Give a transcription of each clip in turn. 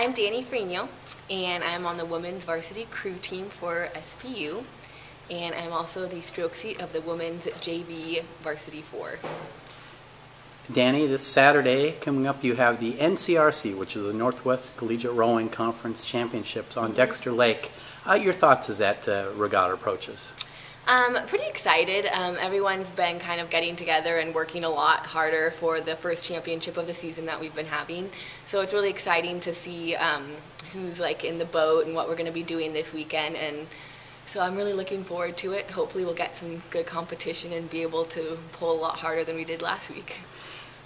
I'm Dani Ferrigno, and I'm on the women's varsity crew team for SPU, and I'm also the stroke seat of the women's JV varsity 4. Dani, this Saturday coming up, you have the NCRC, which is the Northwest Collegiate Rowing Conference Championships on Dexter Lake. Your thoughts as that regatta approaches? Pretty excited. Everyone's been kind of getting together and working a lot harder for the first championship of the season that we've been having. So it's really exciting to see who's like in the boat and what we're going to be doing this weekend. And so I'm really looking forward to it. Hopefully we'll get some good competition and be able to pull a lot harder than we did last week.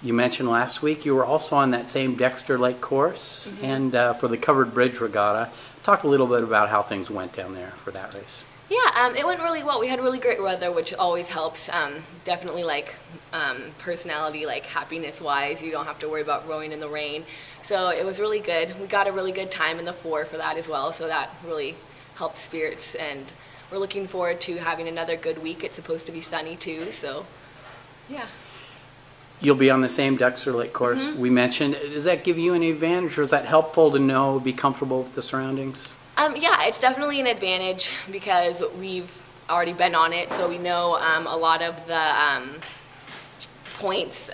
You mentioned last week you were also on that same Dexter Lake course and for the Covered Bridge Regatta. Talk a little bit about how things went down there for that race. Yeah, it went really well. We had really great weather, which always helps. Definitely like personality, like happiness-wise, you don't have to worry about rowing in the rain. So it was really good. We got a really good time in the 4 for that as well, so that really helped spirits. And we're looking forward to having another good week. It's supposed to be sunny too, so yeah. You'll be on the same Dexter Lake course we mentioned. Does that give you any advantage, or is that helpful to know, be comfortable with the surroundings? Yeah, it's definitely an advantage because we've already been on it, so we know a lot of the points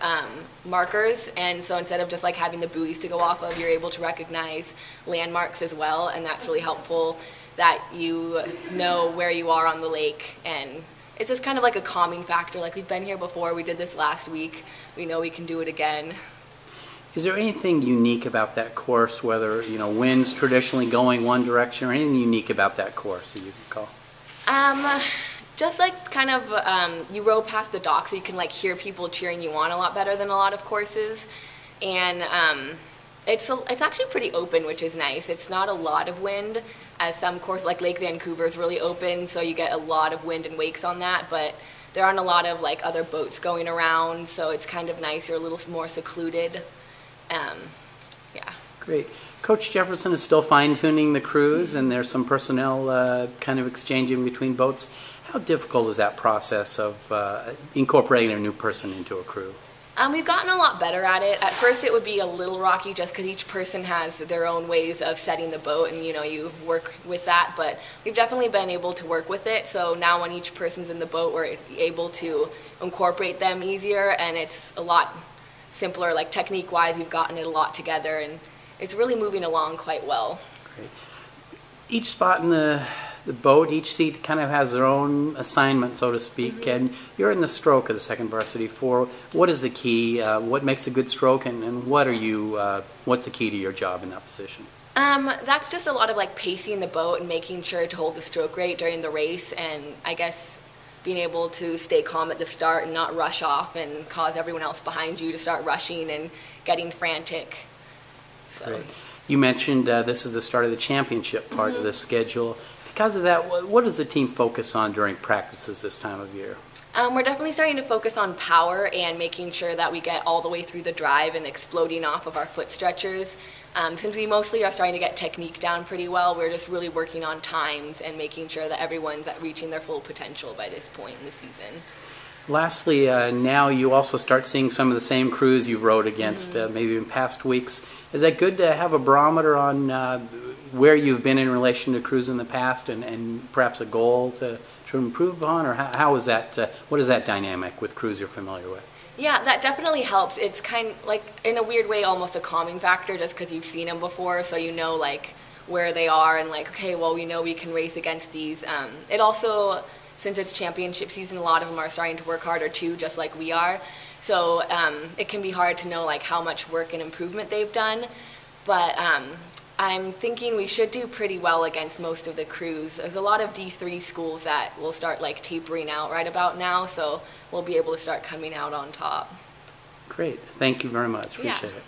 markers, and so instead of just like having the buoys to go off of, you're able to recognize landmarks as well, and that's really helpful that you know where you are on the lake, and it's just kind of like a calming factor. Like, we've been here before, we did this last week, we know we can do it again. Is there anything unique about that course, whether, you know, winds traditionally going one direction, or anything unique about that course that you can call? Just like kind of, you row past the dock, so you can like hear people cheering you on a lot better than a lot of courses. And it's actually pretty open, which is nice. It's not a lot of wind, as some courses, like Lake Vancouver is really open, so you get a lot of wind and wakes on that, but there aren't a lot of like other boats going around, so it's kind of nice. You're a little more secluded. Yeah. Great. Coach Jefferson is still fine-tuning the crews, and there's some personnel kind of exchanging between boats. How difficult is that process of incorporating a new person into a crew? We've gotten a lot better at it. At first it would be a little rocky just because each person has their own ways of setting the boat, and you know, you work with that, but we've definitely been able to work with it. So now when each person's in the boat, we're able to incorporate them easier, and it's a lot simpler, like technique-wise. We've gotten it a lot together, and it's really moving along quite well. Great. Each spot in the boat, each seat kind of has their own assignment, so to speak, and you're in the stroke of the second varsity 4. What is the key? What makes a good stroke, and what are you? What's the key to your job in that position? That's just a lot of like pacing the boat and making sure to hold the stroke rate during the race, and I guess being able to stay calm at the start and not rush off and cause everyone else behind you to start rushing and getting frantic. So. Great. You mentioned this is the start of the championship part of the schedule. Because of that, what does the team focus on during practices this time of year? We're definitely starting to focus on power and making sure that we get all the way through the drive and exploding off of our foot stretchers. Since we mostly are starting to get technique down pretty well, we're just really working on times and making sure that everyone's reaching their full potential by this point in the season. Lastly, now you also start seeing some of the same crews you've rowed against maybe in past weeks. Is that good to have a barometer on where you've been in relation to crews in the past, and perhaps a goal to improve upon, or how is that? What is that dynamic with crews you're familiar with? Yeah, that definitely helps. It's kind of like, in a weird way, almost a calming factor, just because you've seen them before, so you know like where they are, and like, okay, well, we know we can race against these. It also, since it's championship season, a lot of them are starting to work harder too, just like we are. So it can be hard to know like how much work and improvement they've done, but I'm thinking we should do pretty well against most of the crews. There's a lot of D3 schools that will start like tapering out right about now, so we'll be able to start coming out on top. Great. Thank you very much. Appreciate it.